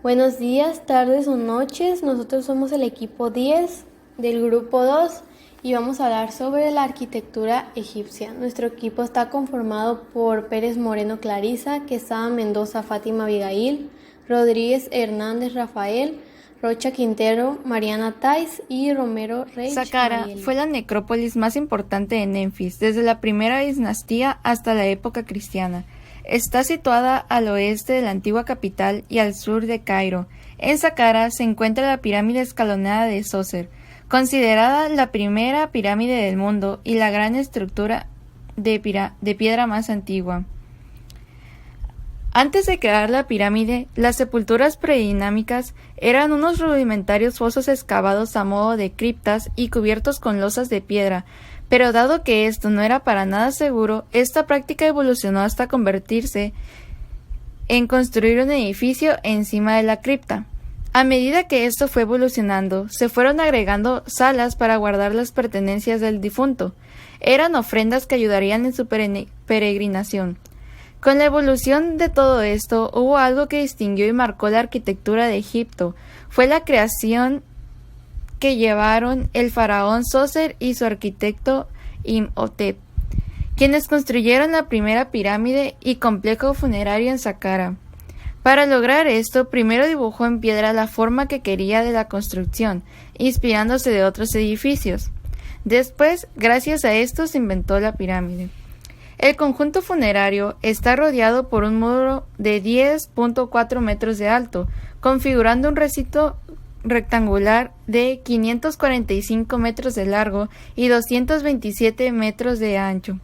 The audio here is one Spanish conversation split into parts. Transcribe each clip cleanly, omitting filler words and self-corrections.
Buenos días, tardes o noches. Nosotros somos el equipo 10 del grupo 2 y vamos a hablar sobre la arquitectura egipcia. Nuestro equipo está conformado por Pérez Moreno Clarisa, Quesada Mendoza Fátima Abigail, Rodríguez Hernández Rafael, Rocha Quintero Mariana Tais y Romero Reich Saqqara Marieli. fue la necrópolis más importante de Menfis desde la primera dinastía hasta la época cristiana. Está situada al oeste de la antigua capital y al sur de Cairo. En Saqqara se encuentra la pirámide escalonada de Zoser, considerada la primera pirámide del mundo y la gran estructura de piedra más antigua. Antes de crear la pirámide, las sepulturas predinámicas eran unos rudimentarios fosos excavados a modo de criptas y cubiertos con losas de piedra, pero dado que esto no era para nada seguro, esta práctica evolucionó hasta convertirse en construir un edificio encima de la cripta. A medida que esto fue evolucionando, se fueron agregando salas para guardar las pertenencias del difunto. Eran ofrendas que ayudarían en su peregrinación. Con la evolución de todo esto, hubo algo que distinguió y marcó la arquitectura de Egipto. Fue la creación que llevaron el faraón Zoser y su arquitecto Imhotep, quienes construyeron la primera pirámide y complejo funerario en Saqqara. Para lograr esto, primero dibujó en piedra la forma que quería de la construcción, inspirándose de otros edificios. Después, gracias a esto, se inventó la pirámide. El conjunto funerario está rodeado por un muro de 10.4 metros de alto, configurando un recinto rectangular de 545 metros de largo y 227 metros de ancho.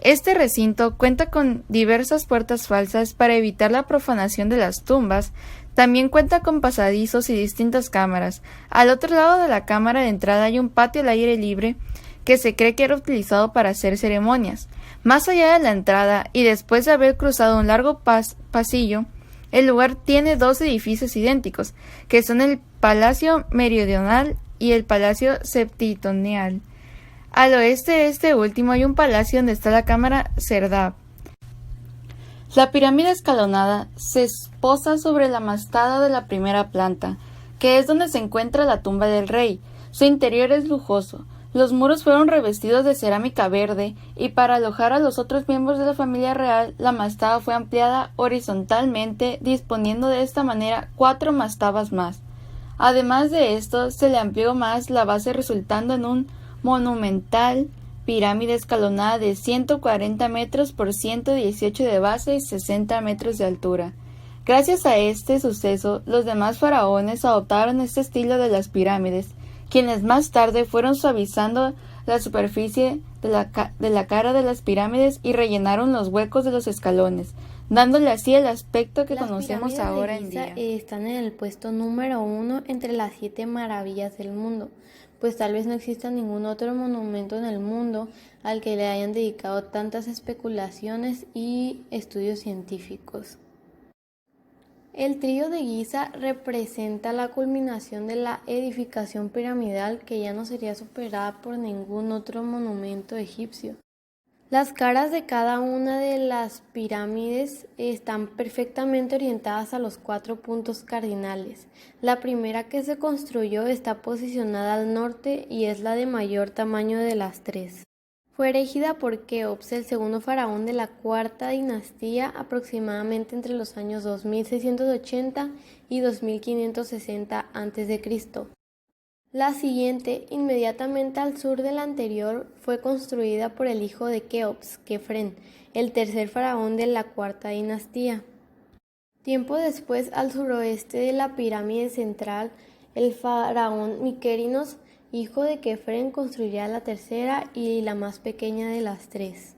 Este recinto cuenta con diversas puertas falsas para evitar la profanación de las tumbas. También cuenta con pasadizos y distintas cámaras. Al otro lado de la cámara de entrada hay un patio al aire libre que se cree que era utilizado para hacer ceremonias. Más allá de la entrada, y después de haber cruzado un largo pasillo, el lugar tiene dos edificios idénticos, que son el Palacio Meridional y el Palacio Septentrional. Al oeste de este último hay un palacio donde está la cámara Serdab. La pirámide escalonada se posa sobre la mastada de la primera planta, que es donde se encuentra la tumba del rey. Su interior es lujoso. Los muros fueron revestidos de cerámica verde y para alojar a los otros miembros de la familia real, la mastada fue ampliada horizontalmente, disponiendo de esta manera 4 mastabas más. Además de esto, se le amplió más la base resultando en un monumental pirámide escalonada de 140 metros por 118 de base y 60 metros de altura. Gracias a este suceso, los demás faraones adoptaron este estilo de las pirámides, quienes más tarde fueron suavizando la superficie de la cara de las pirámides y rellenaron los huecos de los escalones, dándole así el aspecto que conocemos ahora en día. Están en el puesto número 1 entre las 7 maravillas del mundo, pues tal vez no exista ningún otro monumento en el mundo al que le hayan dedicado tantas especulaciones y estudios científicos. El trío de Giza representa la culminación de la edificación piramidal que ya no sería superada por ningún otro monumento egipcio. Las caras de cada una de las pirámides están perfectamente orientadas a los 4 puntos cardinales. La primera que se construyó está posicionada al norte y es la de mayor tamaño de las 3. Fue erigida por Keops, el segundo faraón de la cuarta dinastía, aproximadamente entre los años 2680 y 2560 a.C. La siguiente, inmediatamente al sur de la anterior, fue construida por el hijo de Keops, Kefren, el tercer faraón de la cuarta dinastía. Tiempo después, al suroeste de la pirámide central, el faraón Mykerinos, hijo de Kefren, construiría la tercera y la más pequeña de las 3.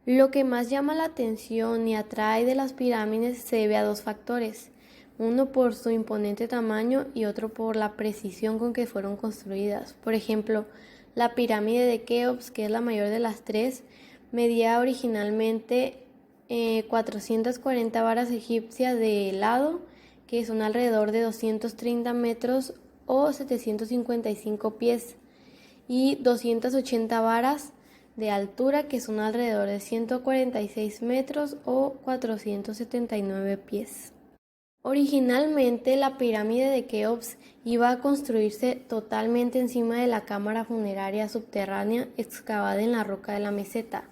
Lo que más llama la atención y atrae de las pirámides se debe a 2 factores, uno por su imponente tamaño y otro por la precisión con que fueron construidas. Por ejemplo, la pirámide de Keops, que es la mayor de las 3, medía originalmente 440 varas egipcias de lado, que son alrededor de 230 metros o 755 pies, y 280 varas de altura, que son alrededor de 146 metros o 479 pies. Originalmente la pirámide de Keops iba a construirse totalmente encima de la cámara funeraria subterránea excavada en la roca de la meseta.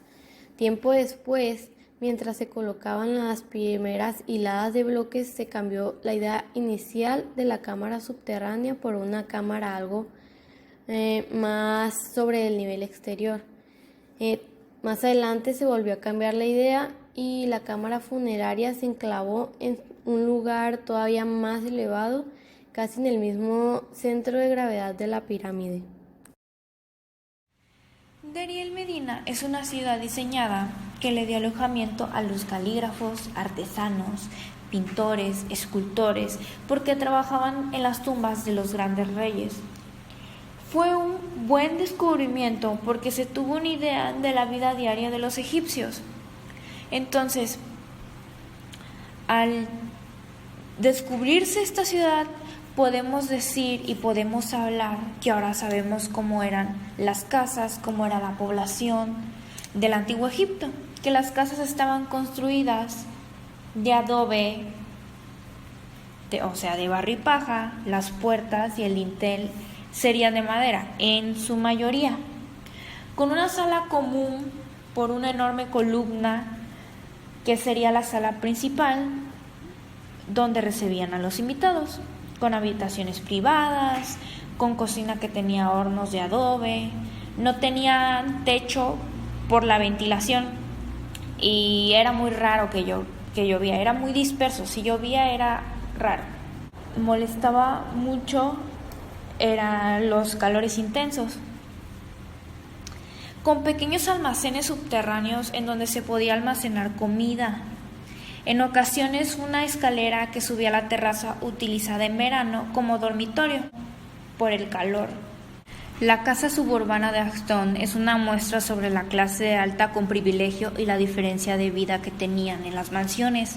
Tiempo después, mientras se colocaban las primeras hiladas de bloques, se cambió la idea inicial de la cámara subterránea por una cámara algo más sobre el nivel exterior. Más adelante se volvió a cambiar la idea y la cámara funeraria se enclavó en un lugar todavía más elevado, casi en el mismo centro de gravedad de la pirámide. Deir el-Medina es una ciudad diseñada que le dio alojamiento a los calígrafos, artesanos, pintores, escultores, porque trabajaban en las tumbas de los grandes reyes. Fue un buen descubrimiento porque se tuvo una idea de la vida diaria de los egipcios. Entonces, al descubrirse esta ciudad, podemos decir y podemos hablar que ahora sabemos cómo eran las casas, cómo era la población del antiguo Egipto, que las casas estaban construidas de adobe, o sea, de barro y paja, las puertas y el dintel serían de madera, en su mayoría, con una sala común por una enorme columna que sería la sala principal, donde recibían a los invitados, con habitaciones privadas, con cocina que tenía hornos de adobe, no tenían techo por la ventilación y era muy raro que llovía, era muy disperso, si llovía era raro. Molestaba mucho eran los calores intensos, con pequeños almacenes subterráneos en donde se podía almacenar comida. En ocasiones una escalera que subía a la terraza utilizada en verano como dormitorio por el calor. La casa suburbana de Aston es una muestra sobre la clase alta con privilegio y la diferencia de vida que tenían en las mansiones.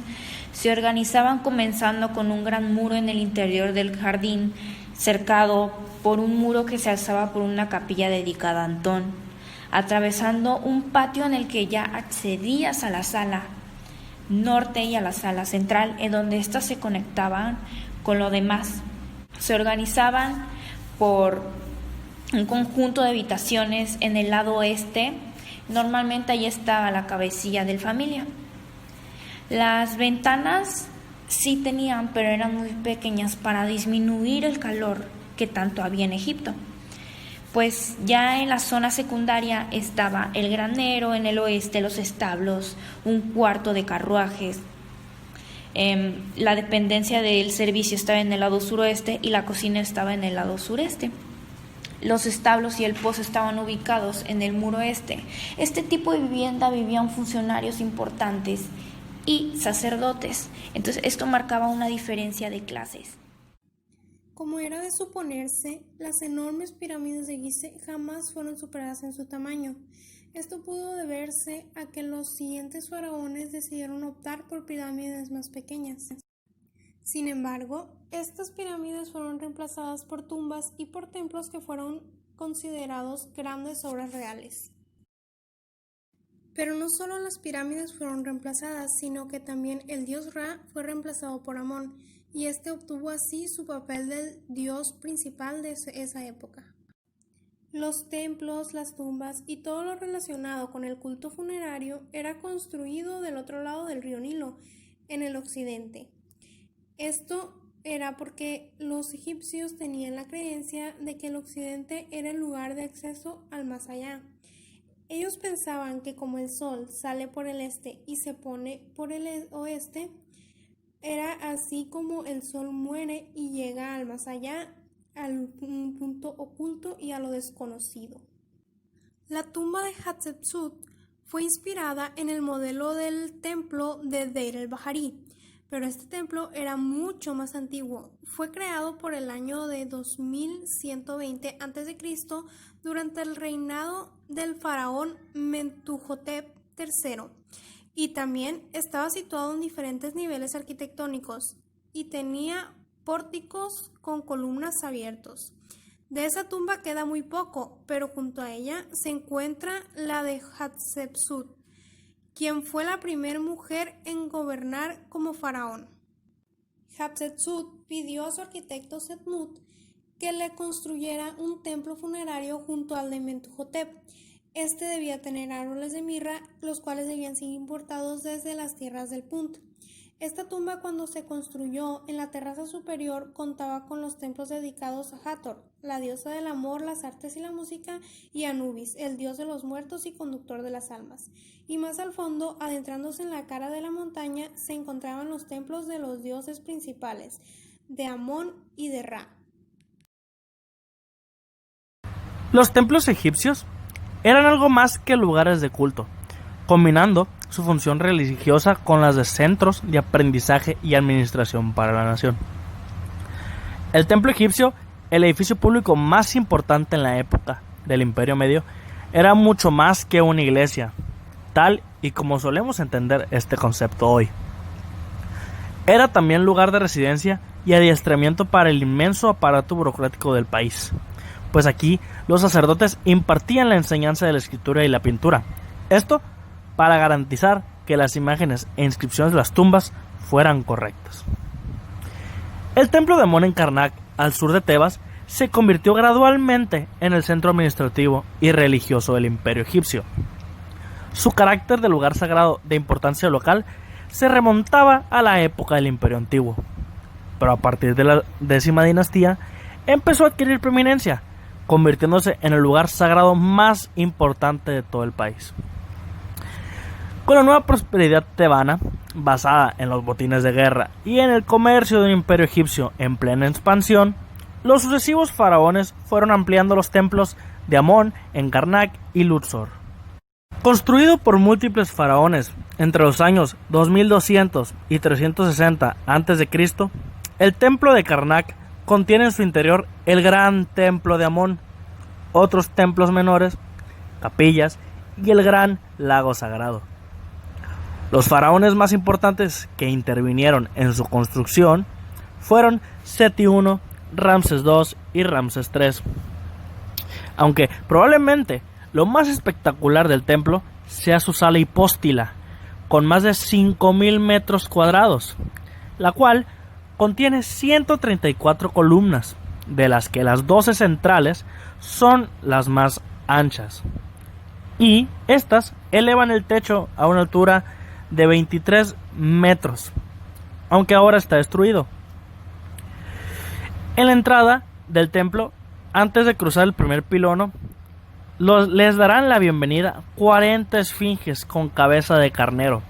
Se organizaban comenzando con un gran muro en el interior del jardín, cercado por un muro que se alzaba por una capilla dedicada a Antón, atravesando un patio en el que ya accedías a la sala norte y a la sala central, en donde éstas se conectaban con lo demás. Se organizaban por un conjunto de habitaciones en el lado oeste. Normalmente ahí estaba la cabecilla de familia. Las ventanas sí tenían, pero eran muy pequeñas para disminuir el calor que tanto había en Egipto. Pues ya en la zona secundaria estaba el granero, en el oeste los establos, un cuarto de carruajes. La dependencia del servicio estaba en el lado suroeste y la cocina estaba en el lado sureste. Los establos y el pozo estaban ubicados en el muro este. Este tipo de vivienda vivían funcionarios importantes y sacerdotes. Entonces esto marcaba una diferencia de clases. Como era de suponerse, las enormes pirámides de Gizeh jamás fueron superadas en su tamaño. Esto pudo deberse a que los siguientes faraones decidieron optar por pirámides más pequeñas. Sin embargo, estas pirámides fueron reemplazadas por tumbas y por templos que fueron considerados grandes obras reales. Pero no solo las pirámides fueron reemplazadas, sino que también el dios Ra fue reemplazado por Amón, y este obtuvo así su papel del dios principal de esa época. Los templos, las tumbas y todo lo relacionado con el culto funerario era construido del otro lado del río Nilo, en el occidente. Esto era porque los egipcios tenían la creencia de que el occidente era el lugar de acceso al más allá. Ellos pensaban que como el sol sale por el este y se pone por el oeste, era así como el sol muere y llega al más allá, al punto oculto y a lo desconocido. La tumba de Hatshepsut fue inspirada en el modelo del templo de Deir el-Bahari, pero este templo era mucho más antiguo. Fue creado por el año de 2120 a.C. durante el reinado del faraón Mentuhotep III, y también estaba situado en diferentes niveles arquitectónicos y tenía pórticos con columnas abiertos. De esa tumba queda muy poco, pero junto a ella se encuentra la de Hatshepsut, quien fue la primera mujer en gobernar como faraón. Hatshepsut pidió a su arquitecto Setmut que le construyera un templo funerario junto al de Mentuhotep. Este debía tener árboles de mirra, los cuales debían ser importados desde las tierras del Punt. Esta tumba, cuando se construyó en la terraza superior, contaba con los templos dedicados a Hathor, la diosa del amor, las artes y la música, y Anubis, el dios de los muertos y conductor de las almas. Y más al fondo, adentrándose en la cara de la montaña, se encontraban los templos de los dioses principales, de Amón y de Ra. Los templos egipcios eran algo más que lugares de culto, combinando su función religiosa con las de centros de aprendizaje y administración para la nación. El templo egipcio, el edificio público más importante en la época del Imperio Medio, era mucho más que una iglesia, tal y como solemos entender este concepto hoy. Era también lugar de residencia y adiestramiento para el inmenso aparato burocrático del país, pues aquí los sacerdotes impartían la enseñanza de la escritura y la pintura. Esto para garantizar que las imágenes e inscripciones de las tumbas fueran correctas. El templo de Amón en Karnak, al sur de Tebas, se convirtió gradualmente en el centro administrativo y religioso del Imperio egipcio. Su carácter de lugar sagrado de importancia local se remontaba a la época del Imperio Antiguo, pero a partir de la 10ª dinastía empezó a adquirir preeminencia, convirtiéndose en el lugar sagrado más importante de todo el país. Con la nueva prosperidad tebana, basada en los botines de guerra y en el comercio de un imperio egipcio en plena expansión, los sucesivos faraones fueron ampliando los templos de Amón en Karnak y Luxor. Construido por múltiples faraones entre los años 2200 y 360 a.C., el templo de Karnak contiene en su interior el gran templo de Amón, otros templos menores, capillas y el gran lago sagrado. Los faraones más importantes que intervinieron en su construcción fueron Seti I, Ramsés II y Ramsés III. Aunque probablemente lo más espectacular del templo sea su sala hipóstila, con más de 5000 metros cuadrados, la cual contiene 134 columnas, de las que las 12 centrales son las más anchas, y estas elevan el techo a una altura de 23 metros, aunque ahora está destruido. En la entrada del templo, antes de cruzar el primer pilono, les darán la bienvenida 40 esfinges con cabeza de carnero.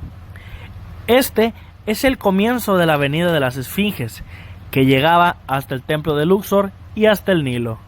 Este es el comienzo de la avenida de las esfinges, que llegaba hasta el templo de Luxor y hasta el Nilo.